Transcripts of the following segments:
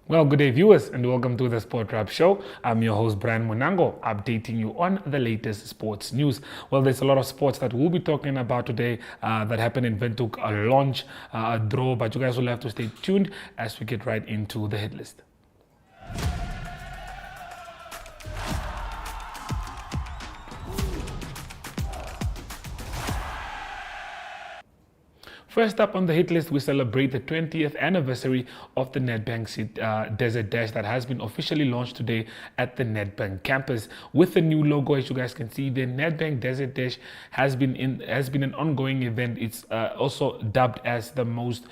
Well, good day, viewers, and welcome to the Sport Wrap Show. I'm your host, Brian Munango, updating you on the latest sports news. Well, there's a lot of sports that we'll be talking about today that happened in Windhoek, a launch, a draw, but you guys will have to stay tuned as we get right into the hit list. First up on the hit list, we celebrate the 20th anniversary of the Nedbank Desert Dash that has been officially launched today at the Nedbank campus with the new logo. As you guys can see, the Nedbank Desert Dash has been an ongoing event. It's also dubbed as the most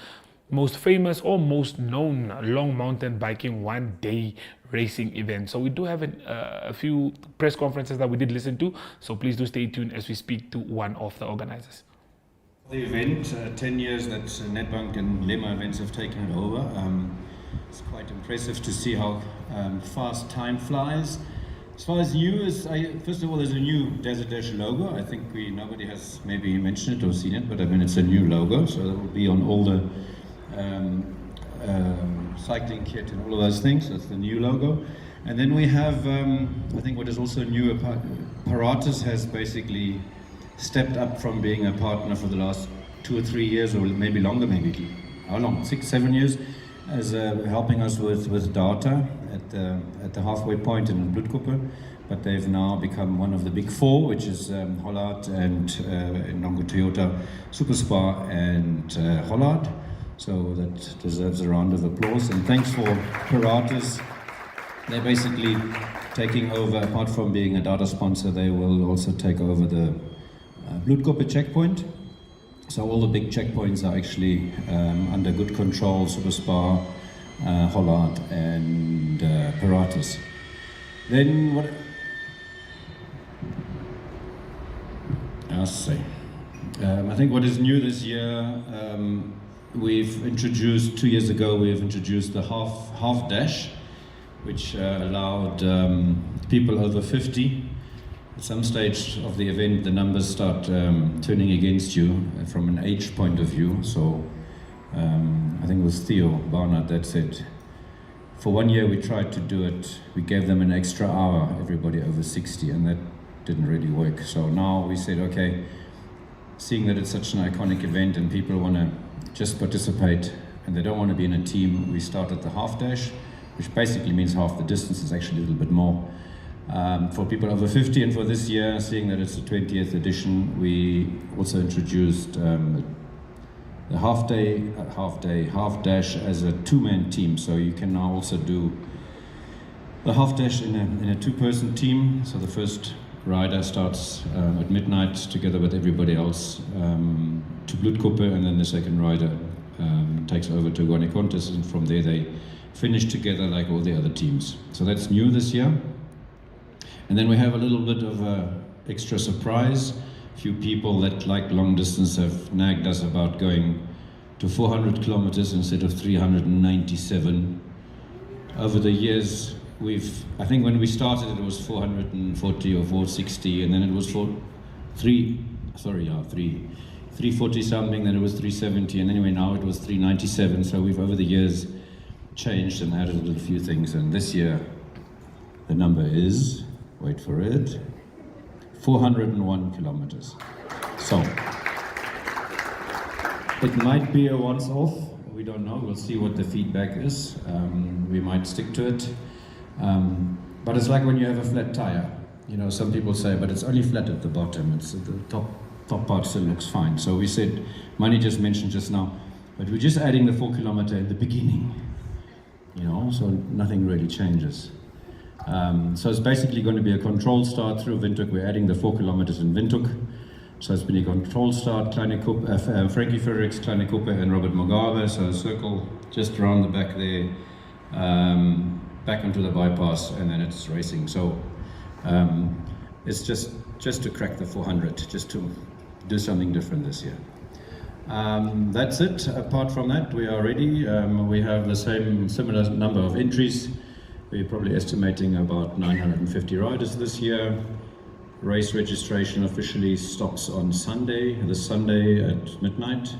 famous or most known long mountain biking one-day racing event. So we do have a few press conferences that we did listen to. So please do stay tuned as we speak to one of the organizers. The event, 10 years that Nedbank and Lema Events have taken it over. It's quite impressive to see how fast time flies. As far as new as, first of all, there's a new Desert Dash logo. I think nobody has maybe mentioned it or seen it, but I mean it's a new logo, so that will be on all the cycling kit and all of those things. That's the new logo. And then we have, I think what is also new, Paratus has basically stepped up from being a partner for the last 2 or 3 years, or maybe longer, maybe how long, 6, 7 years, as helping us with data at the halfway point in Bloedkoppe. But they've now become one of the big four, which is Hollard and Nongo Toyota, Superspar and Hollard. So that deserves a round of applause. And thanks for Paratus. They're basically taking over, apart from being a data sponsor, they will also take over the Bloedkoppe checkpoint. So all the big checkpoints are actually under good control, Superspar, Hollard and Paratus. Then what I'll say, I think what is new this year, we've introduced, 2 years ago, we've introduced the half dash, which allowed people over 50. At some stage of the event, the numbers start turning against you from an age point of view. So I think it was Theo Barnard that said, for 1 year we tried to do it, we gave them an extra hour, everybody over 60, and that didn't really work. So now we said, okay, seeing that it's such an iconic event and people want to just participate and they don't want to be in a team, we started the half dash, which basically means half the distance, is actually a little bit more. For people over 50, and for this year, seeing that it's the 20th edition, we also introduced the half dash as a two-man team. So you can now also do the half dash in a two-person team. So the first rider starts at midnight together with everybody else to Bloedkoppe, and then the second rider takes over to Guanicontes, and from there they finish together like all the other teams. So that's new this year. And then we have a little bit of an extra surprise. A few people that like long distance have nagged us about going to 400 kilometers instead of 397. Over the years, I think when we started it was 440 or 460, and then it was 340 something, then it was 370, and anyway now it was 397. So we've over the years changed and added a few things, and this year the number is, wait for it, 401 kilometers. So it might be a once-off, we don't know, we'll see what the feedback is. We might stick to it. But it's like when you have a flat tire. You know, some people say, but it's only flat at the bottom, it's the top part still looks fine. So we said, Mani just mentioned just now, but we're just adding the 4 kilometer in the beginning, you know, so nothing really changes. So it's basically going to be a controlled start through Windhoek. We're adding the 4 kilometers in Windhoek. So it's been a controlled start, Frankie Fredericks, Kleine Koppe and Robert Mugabe. So a circle just around the back there, back onto the bypass, and then it's racing. So it's just to crack the 400, just to do something different this year. That's it. Apart from that, we are ready. We have the similar number of entries. We're probably estimating about 950 riders this year. Race registration officially stops on Sunday, this Sunday at midnight.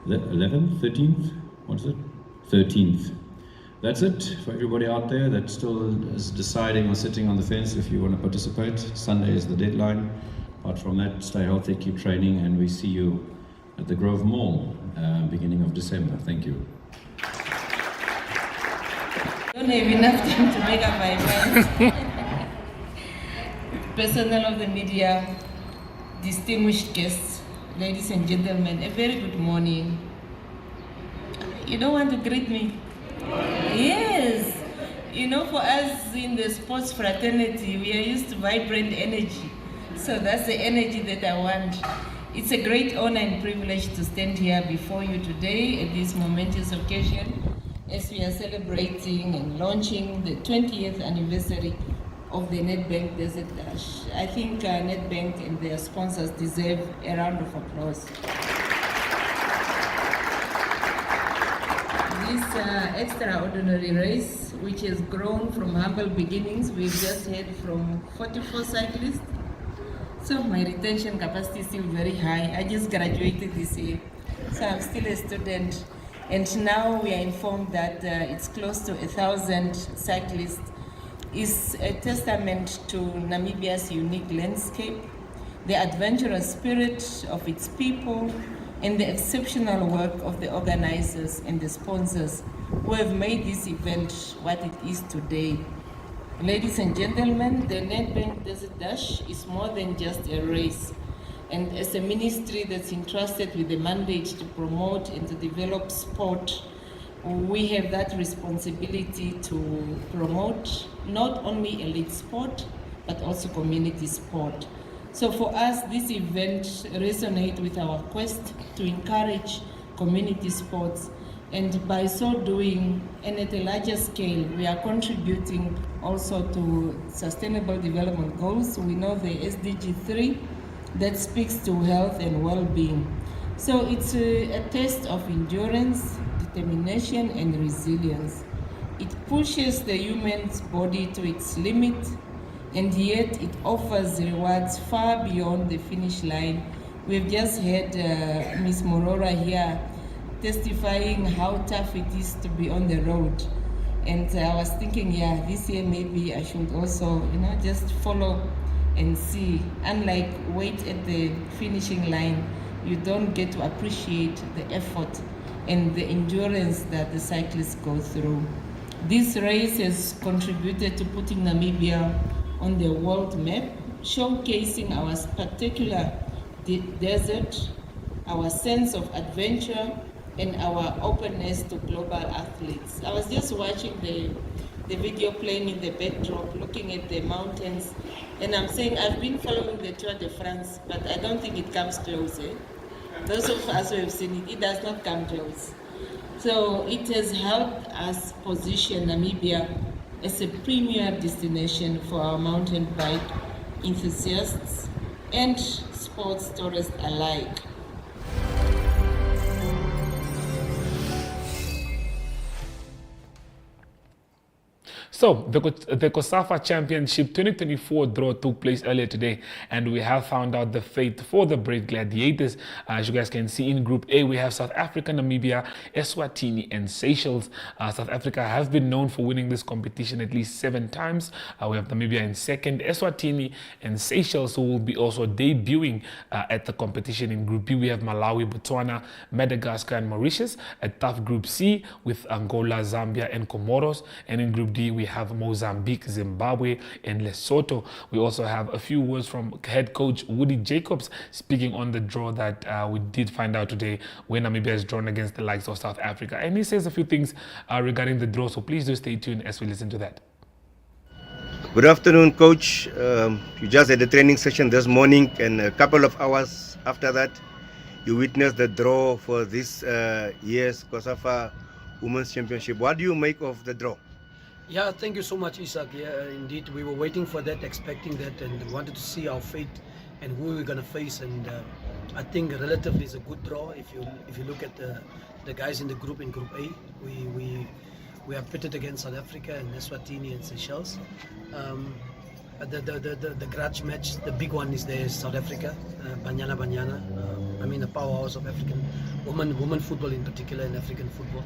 The 11th, 13th, what is it? 13th. that's it for everybody out there that still is deciding or sitting on the fence. If you want to participate, Sunday is the deadline. Apart from that, stay healthy, keep training, and we see you at the Grove Mall beginning of December. Thank you. I don't have enough time to make up my mind. Personnel of the media, distinguished guests, ladies and gentlemen, a very good morning. You don't want to greet me? Yes. You know, for us in the sports fraternity, we are used to vibrant energy. So that's the energy that I want. It's a great honor and privilege to stand here before you today at this momentous occasion as we are celebrating and launching the 20th anniversary of the Nedbank Desert Dash. I think Nedbank and their sponsors deserve a round of applause. This extraordinary race, which has grown from humble beginnings, we've just heard from 44 cyclists. So my retention capacity is still very high. I just graduated this year, so I'm still a student. And now we are informed that it's close to 1,000 cyclists. Is a testament to Namibia's unique landscape, the adventurous spirit of its people, and the exceptional work of the organizers and the sponsors who have made this event what it is today. Ladies and gentlemen, the Nedbank Desert Dash is more than just a race. And as a ministry that's entrusted with the mandate to promote and to develop sport, we have that responsibility to promote not only elite sport, but also community sport. So for us, this event resonates with our quest to encourage community sports, and by so doing, and at a larger scale, we are contributing also to Sustainable Development Goals. We know the SDG 3 that speaks to health and well-being. So it's a test of endurance, determination, and resilience. It pushes the human's body to its limit, and yet it offers rewards far beyond the finish line. We've just heard Ms. Morora here testifying how tough it is to be on the road. And I was thinking, yeah, this year maybe I should also, just follow and see. Unlike wait at the finishing line, you don't get to appreciate the effort and the endurance that the cyclists go through. This race has contributed to putting Namibia on the world map, showcasing our particular desert, our sense of adventure, and our openness to global athletes. I was just watching the video playing in the backdrop, looking at the mountains, and I'm saying I've been following the Tour de France, but I don't think it comes close. Those of us who have seen it, it does not come close. So it has helped us position Namibia as a premier destination for our mountain bike enthusiasts and sports tourists alike. So the COSAFA Championship 2024 draw took place earlier today, and we have found out the fate for the Brave Gladiators. As you guys can see, in Group A, we have South Africa, Namibia, Eswatini, and Seychelles. South Africa have been known for winning this competition at least 7 times. We have Namibia in second, Eswatini, and Seychelles, who will be also debuting at the competition. In Group B, we have Malawi, Botswana, Madagascar, and Mauritius. A tough Group C with Angola, Zambia, and Comoros. And in Group D, we have Mozambique, Zimbabwe, and Lesotho. We also have a few words from head coach Woody Jacobs speaking on the draw that we did find out today when Namibia is drawn against the likes of South Africa. And he says a few things regarding the draw, so please do stay tuned as we listen to that. Good afternoon, Coach. You just had a training session this morning, and a couple of hours after that, you witnessed the draw for this year's COSAFA Women's Championship. What do you make of the draw? Yeah, thank you so much, Isak. Yeah, indeed, we were waiting for that, expecting that, and wanted to see our fate and who we're gonna face. And I think relatively it's a good draw. If you look at the guys in the group, in Group A, we are pitted against South Africa and Eswatini and Seychelles. The grudge match, the big one is there, South Africa, Banyana. I mean, the powerhouse of African women football in particular, and African football.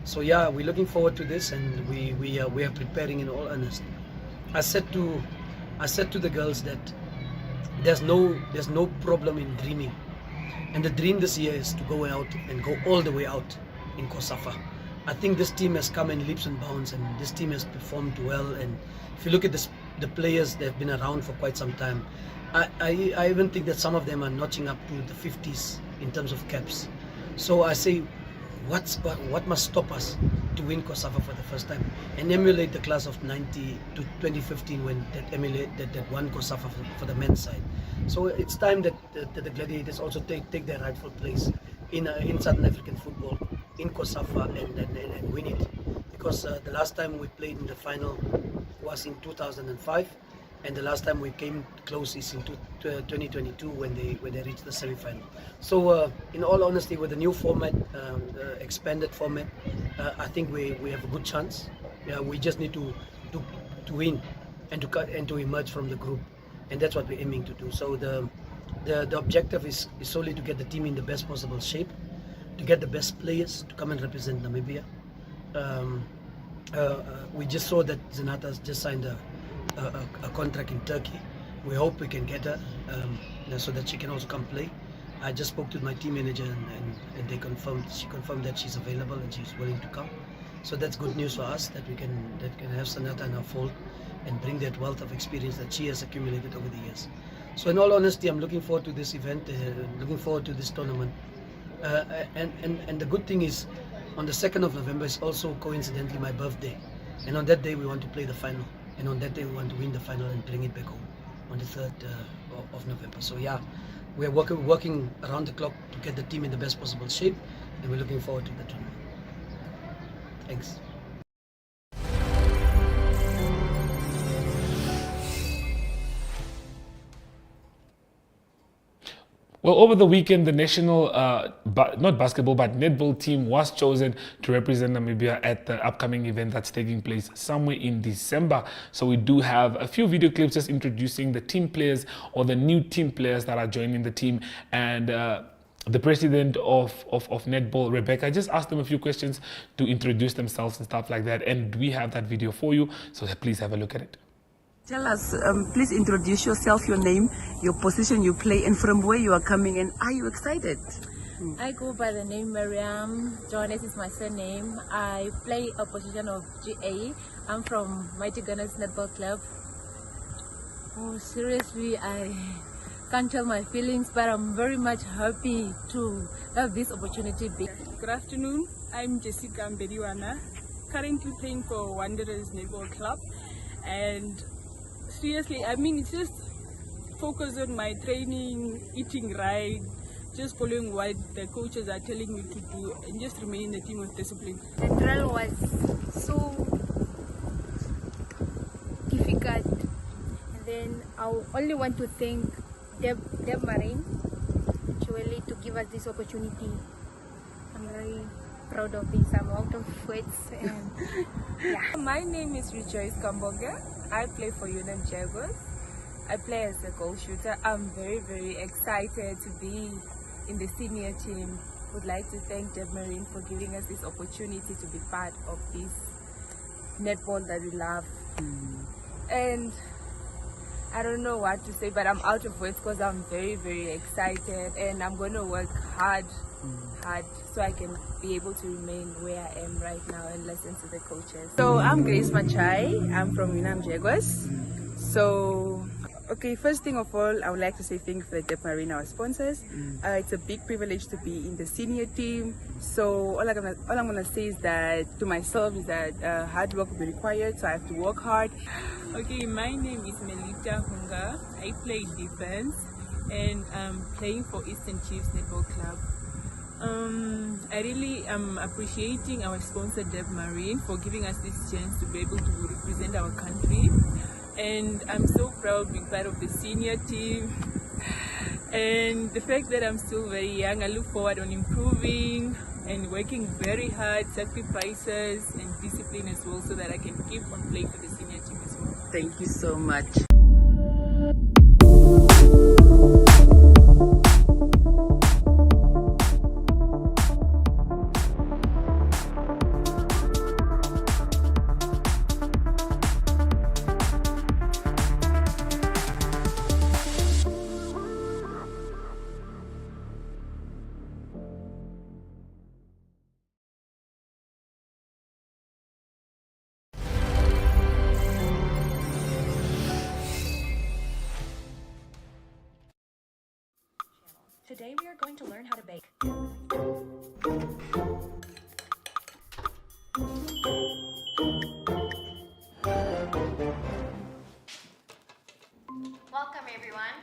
So yeah, we're looking forward to this, and we are preparing in all earnest. I said to the girls that there's no problem in dreaming, and the dream this year is to go out and go all the way out in COSAFA. I think this team has come in leaps and bounds, and this team has performed well. And if you look at the players, they've been around for quite some time. I even think that some of them are notching up to the 50s in terms of caps. So I say, what must stop us to win COSAFA for the first time and emulate the class of 90 to 2015 when that won COSAFA for the men's side. So it's time that the Gladiators also take their rightful place in Southern African football, in COSAFA, and win it. Because the last time we played in the final was in 2005, and the last time we came close is in 2022 when they reached the semi-final. So in all honesty, with the new format, expanded format, I think we have a good chance. Yeah, we just need to win and to emerge from the group, and that's what we're aiming to do. So the objective is solely to get the team in the best possible shape, to get the best players to come and represent Namibia. We just saw that Zenata's just signed a contract in Turkey. We hope we can get her so that she can also come play. I just spoke to my team manager and she confirmed that she's available and she's willing to come. So that's good news for us, that we can have Zenata in our fold and bring that wealth of experience that she has accumulated over the years. So in all honesty, I'm looking forward to this event, looking forward to this tournament. And the good thing is, on the 2nd of November is also coincidentally my birthday. And on that day we want to play the final. And on that day we want to win the final and bring it back home on the 3rd of November. So yeah, we're working around the clock to get the team in the best possible shape, and we're looking forward to the tournament. Thanks. Well, over the weekend, the national, not basketball, but netball team was chosen to represent Namibia at the upcoming event that's taking place somewhere in December. So we do have a few video clips just introducing the team players or the new team players that are joining the team. And the president of netball, Rebecca, just asked them a few questions to introduce themselves and stuff like that. And we have that video for you, so please have a look at it. Tell us, please introduce yourself, your name, your position you play, and from where you are coming, and are you excited? I go by the name Mariam. Johannes is my surname. I play a position of GA. I'm from Mighty Gunners Netball Club. Oh, seriously, I can't tell my feelings, but I'm very much happy to have this opportunity. Good afternoon, I'm Jessica Mbediwana, currently playing for Wanderers Netball Club, and seriously, I mean, it's just focus on my training, eating right, just following what the coaches are telling me to do, and just remain in the team of discipline. The drill was so difficult, and then I only want to thank Deb Marine actually to give us this opportunity. I'm very proud of this. I'm out of words. And yeah. My name is Rejoice Kambonga. I play for UNM Jaguars. I play as a goal shooter. I'm very, very excited to be in the senior team. Would like to thank Deb Marine for giving us this opportunity to be part of this netball that we love. And I don't know what to say, but I'm out of words because I'm very, very excited, and I'm going to work hard so I can be able to remain where I am right now and listen to the coaches. So I'm Grace Machai. I'm from UNM Jaguars. So, okay, first thing of all, I would like to say thank you for the Deb Marine, our sponsors. It's a big privilege to be in the senior team. So all I'm gonna say is that to myself is that hard work will be required, so I have to work hard. Okay, my name is Melita Hunga. I play defense, and I'm playing for Eastern Chiefs Netball Club. I really am appreciating our sponsor Deb Marine for giving us this chance to be able to represent our country, and I'm so proud being part of the senior team. And the fact that I'm still very young, I look forward on improving and working very hard, sacrifices and discipline as well, so that I can keep on playing for the senior team as well. Thank you so much. Today we are going to learn how to bake. Welcome everyone.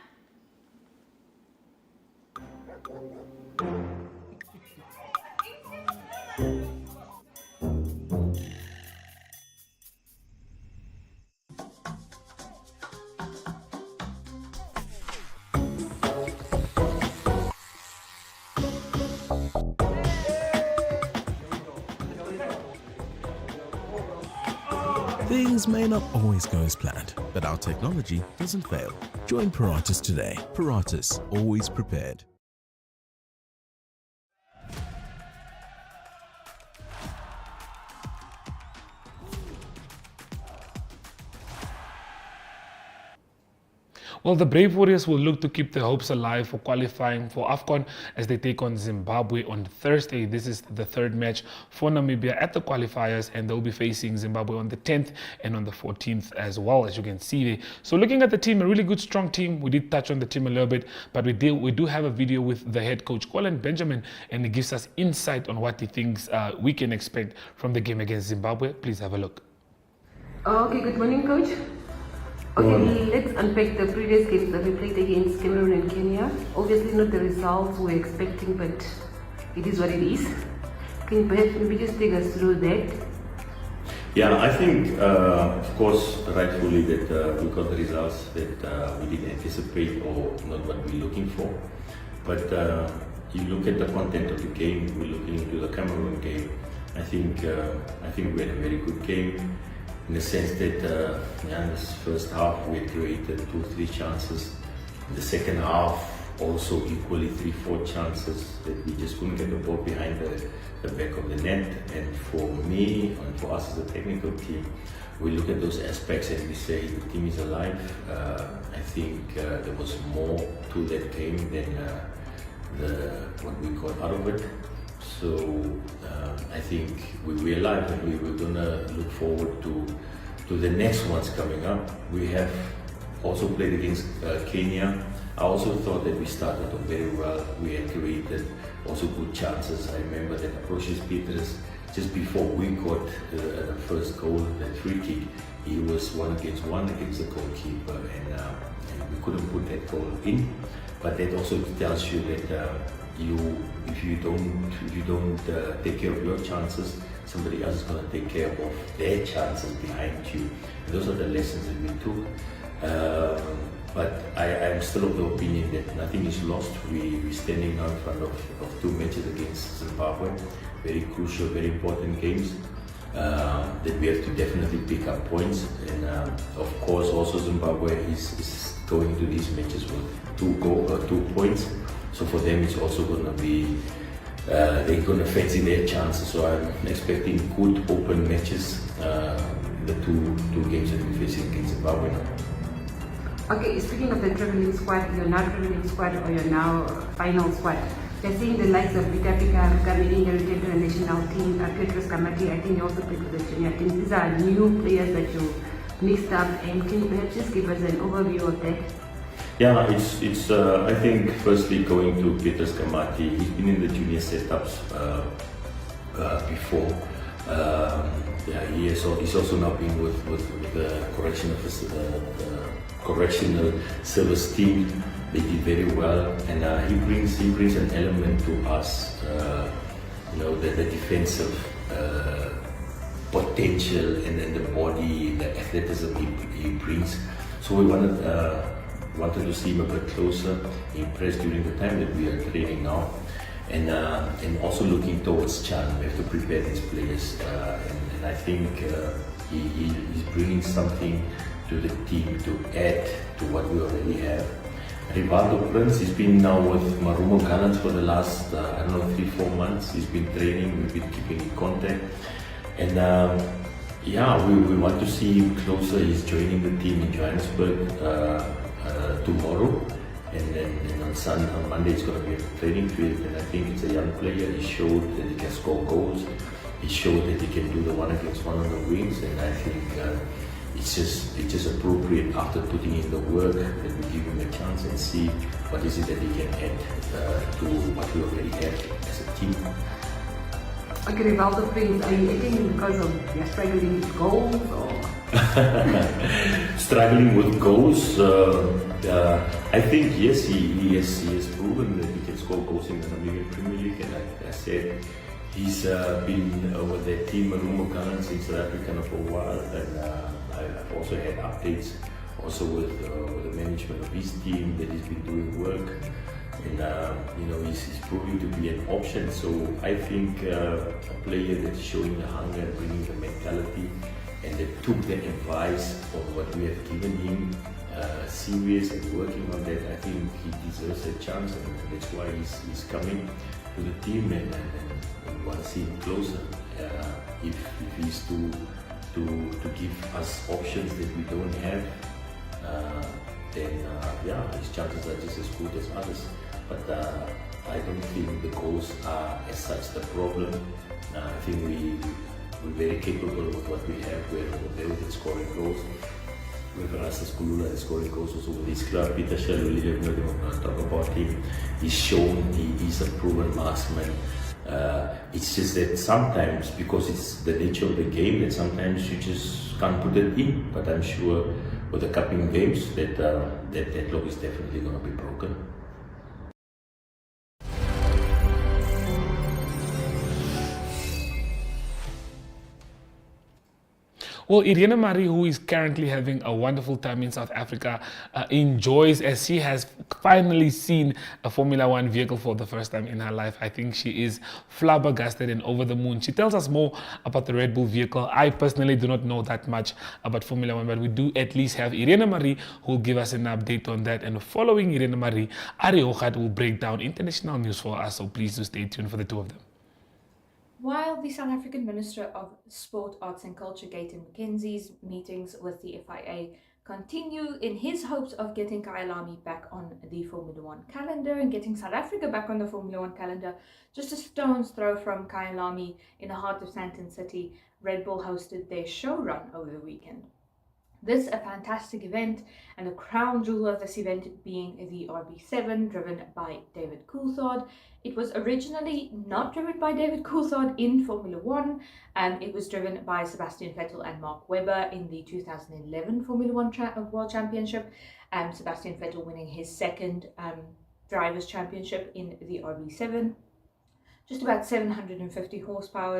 Things may not always go as planned, but our technology doesn't fail. Join Paratus today. Paratus, always prepared. Well, the Brave Warriors will look to keep their hopes alive for qualifying for AFCON as they take on Zimbabwe on Thursday. This is the third match for Namibia at the qualifiers, and they'll be facing Zimbabwe on the 10th and on the 14th as well, as you can see there. So looking at the team, a really good, strong team. We did touch on the team a little bit, but we do have a video with the head coach, Colin Benjamin, and he gives us insight on what he thinks we can expect from the game against Zimbabwe. Please have a look. Okay, good morning, coach. Okay, let's unpack the previous games that we played against Cameroon and Kenya. Obviously not the results we're expecting, but it is what it is. Can you perhaps maybe just take us through that? Yeah, I think, of course, rightfully that we got the results that we didn't anticipate or not what we're looking for. But you look at the content of the game, we're looking into the Cameroon game. I think we had a very good game, in the sense that in this first half we created 2-3 chances. In the second half, also equally 3-4 chances that we just couldn't get the ball behind the back of the net. And for me and for us as a technical team, we look at those aspects and we say the team is alive. I think there was more to that game than what we got out of it. So I think we realized that we were gonna look forward to the next ones coming up. We have also played against Kenya. I also thought that we started off very well. We had created also good chances. I remember that approaches Peters just before we got the first goal, that free kick. He was 1-against-1 against the goalkeeper, and we couldn't put that goal in. But that also tells you that if you don't take care of your chances, somebody else is going to take care of their chances behind you. And those are the lessons that we took. But I am still of the opinion that nothing is lost. We're standing now in front of 2 matches against Zimbabwe, very crucial, very important games that we have to definitely pick up points. And of course, also Zimbabwe is going into these matches with 2 points. So for them, it's also going to be, they're going to fancy their chances. So I'm expecting good open matches, the two games that we're facing against Zimbabwe now. Okay, speaking of the traveling squad, you're now traveling squad or you're now final squad. You're seeing the likes of Vita Pika, Rukamini, returned to the national team, Petrus Kamati, I think you also played with the junior team. These are new players that you mixed up, and can you perhaps just give us an overview of that? Yeah, it's I think firstly going to Petrus Kamati, he's been in the junior setups before. He's also now been with the correctional service team. They did very well, and he brings an element to us, the defensive potential and then the body, the athleticism he brings. So we wanted to see him a bit closer, impressed during the time that we are training now, and also looking towards Chan. We have to prepare these players, and I think he's bringing something to the team to add to what we already have. Rivaldo Prince, he's been now with Marumo Gallants for the last, 3-4 months. He's been training, we've been keeping in contact. And we want to see him closer. He's joining the team in Johannesburg tomorrow. And then on Monday it's going to be a training field. And I think it's a young player. He showed that he can score goals. He showed that he can do the 1-against-1 on the wings. And I think it's just appropriate after putting in the work that we give him a chance and see what is it that he can add to what we already have as a team. Okay, Rivaldo Prince, are you eating because of your struggling with goals or? Struggling with goals, I think yes, he has proven that he can score goals in the Namibian Premier League, and like I said, he's been with the team Marumo Gallants in South Africa now for a while, and I've also had updates also with the management of his team that he's been doing work, and he's proving to be an option. So I think a player that's showing the hunger and bringing the mentality, and that took the advice of what we have given him serious and working on that, I think he deserves a chance, and that's why he's coming to the team, and want to see him closer. If he's to give us options that we don't have, then his chances are just as good as others. But I don't think the goals are as such the problem. I think we're very capable with what we have. We're very good scoring goals. With Rastas Kulula is scoring goals also with his club. Peter Shaluli, I'm not going to talk about him. He's shown he's a proven marksman. It's just that sometimes, because it's the nature of the game, that sometimes you just can't put it in. But I'm sure with the coming games that deadlock is definitely going to be broken. Well, Irene Marie, who is currently having a wonderful time in South Africa, enjoys as she has finally seen a Formula One vehicle for the first time in her life. I think she is flabbergasted and over the moon. She tells us more about the Red Bull vehicle. I personally do not know that much about Formula One, but we do at least have Irene Marie who will give us an update on that. And following Irene Marie, Ari Ochad will break down international news for us. So please do stay tuned for the two of them. While the South African Minister of Sport, Arts and Culture, Gayton McKenzie's meetings with the FIA continue in his hopes of getting Kyalami back on the Formula One calendar and getting South Africa back on the Formula One calendar, just a stone's throw from Kyalami in the heart of Sandton City, Red Bull hosted their show run over the weekend. This a fantastic event, and the crown jewel of this event being the RB7 driven by David Coulthard. It was originally not driven by David Coulthard in Formula One. It was driven by Sebastian Vettel and Mark Webber in the 2011 Formula One World Championship. Sebastian Vettel winning his second Drivers' Championship in the RB7. Just about 750 horsepower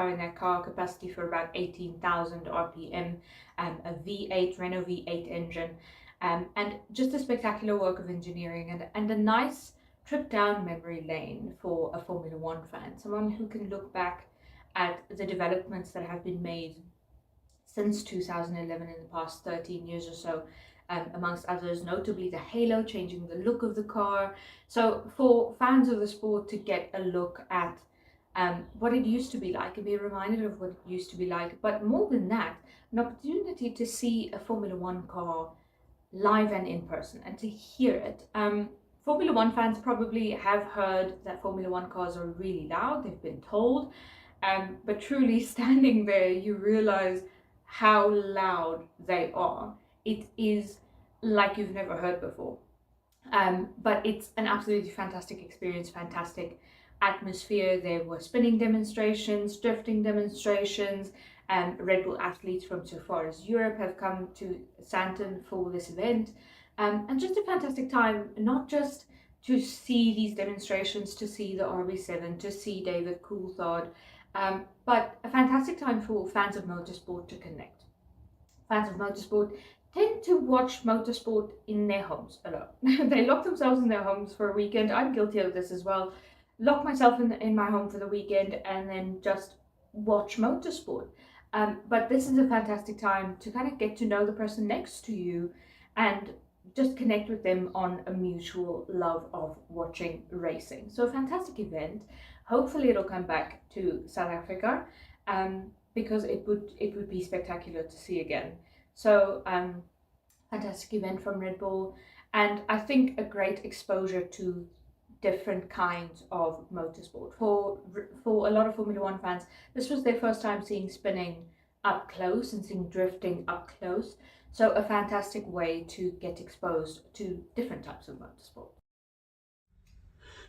in that car, capacity for about 18,000 RPM, a V8, Renault V8 engine, and just a spectacular work of engineering and a nice trip down memory lane for a Formula One fan, someone who can look back at the developments that have been made since 2011 in the past 13 years or so, amongst others, notably the halo, changing the look of the car. So for fans of the sport to get a look at what it used to be like and be reminded of what it used to be like, but more than that, an opportunity to see a Formula One car live and in person and to hear it. Formula One fans probably have heard that Formula One cars are really loud, they've been told, but truly standing there, you realize how loud they are. It is like you've never heard before. But it's an absolutely fantastic experience, fantastic atmosphere. There were spinning demonstrations, drifting demonstrations, Red Bull athletes from so far as Europe have come to Sandton for this event. And just a fantastic time, not just to see these demonstrations, to see the RB7, to see David Coulthard, but a fantastic time for fans of motorsport to connect. Fans of motorsport tend to watch motorsport in their homes a lot. They lock themselves in their homes for a weekend. I'm guilty of this as well. Lock myself in my home for the weekend and then just watch motorsport. But this is a fantastic time to kind of get to know the person next to you and just connect with them on a mutual love of watching racing. So a fantastic event. Hopefully it'll come back to South Africa because it would be spectacular to see again. So fantastic event from Red Bull, and I think a great exposure to different kinds of motorsport. For a lot of Formula One fans, this was their first time seeing spinning up close and seeing drifting up close. So a fantastic way to get exposed to different types of motorsport.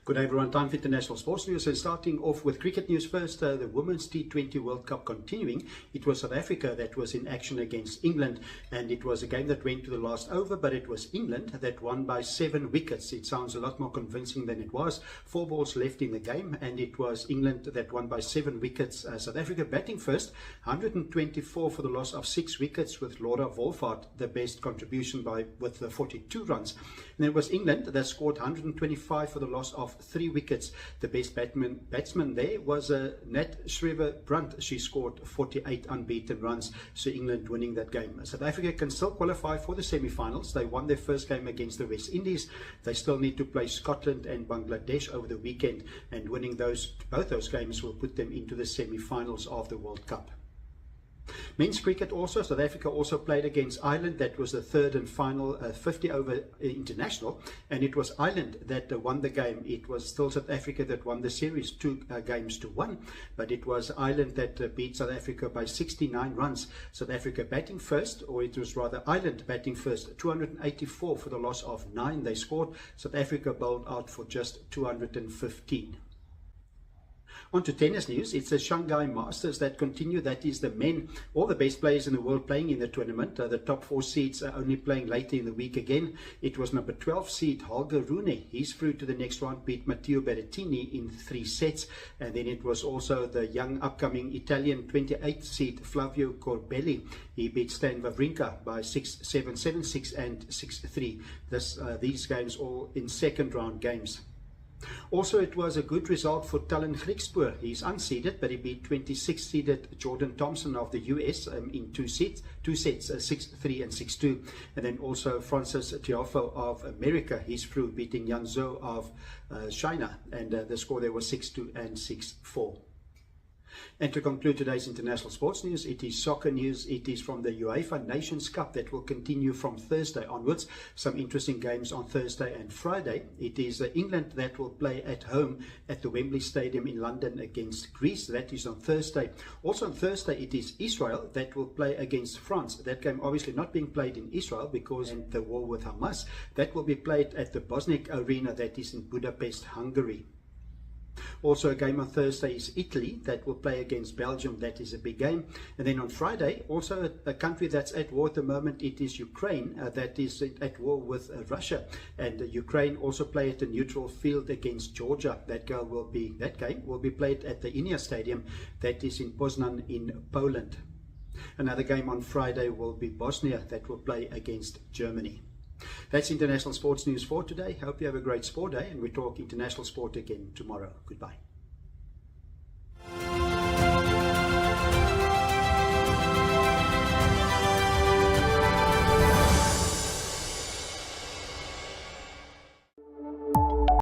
Good day everyone, time for international sports news. And starting off with cricket news first, the Women's T20 World Cup continuing. It was South Africa that was in action against England, and it was a game that went to the last over, but it was England that won by 7 wickets. It sounds a lot more convincing than it was. 4 balls left in the game, and it was England that won by 7 wickets. South Africa batting first, 124 for the loss of 6 wickets, with Laura Wolvaardt the best contribution with 42 runs. And then it was England that scored 125 for the loss of 3 wickets. The best batsman there was Nat Shreve-Brunt. She scored 48 unbeaten runs, so England winning that game. South Africa can still qualify for the semi-finals. They won their first game against the West Indies. They still need to play Scotland and Bangladesh over the weekend, and winning both those games will put them into the semi-finals of the World Cup. Men's cricket also, South Africa also played against Ireland. That was the third and final 50-over international, and it was Ireland that won the game. It was still South Africa that won the series 2 games to 1, but it was Ireland that beat South Africa by 69 runs. South Africa batting first, or it was rather Ireland batting first, 284 for the loss of 9 they scored. South Africa bowled out for just 215. On to tennis news. It's the Shanghai Masters that continue. That is the men, all the best players in the world playing in the tournament. The top 4 seeds are only playing later in the week again. It was number 12 seed Holger Rune. He's through to the next round, beat Matteo Berrettini in 3 sets. And then it was also the young upcoming Italian 28th seed Flavio Corbelli. He beat Stan Wawrinka by 6-7, 7-6 and 6-3. These games all in second round games. Also, it was a good result for Tallon Griekspoor. He's unseeded, but he beat 26th-seeded Jordan Thompson of the US in 2 sets, 6-3 and 6-2. And then also Francis Tiafoe of America, he's through, beating Yan Zhou of China, and the score there was 6-2 and 6-4. And to conclude today's international sports news, it is soccer news. It is from the UEFA Nations Cup that will continue from Thursday onwards. Some interesting games on Thursday and Friday. It is England that will play at home at the Wembley Stadium in London against Greece. That is on Thursday. Also on Thursday, it is Israel that will play against France. That game obviously not being played in Israel because of the war with Hamas. That will be played at the Bosniak Arena that is in Budapest, Hungary. Also a game on Thursday is Italy that will play against Belgium. That is a big game. And then on Friday, also a country that's at war at the moment, it is Ukraine that is at war with Russia. And Ukraine also play at a neutral field against Georgia. That game will be played at the Inia Stadium that is in Poznan in Poland. Another game on Friday will be Bosnia that will play against Germany. That's international sports news for today. Hope you have a great sport day, and we talk international sport again tomorrow. Goodbye.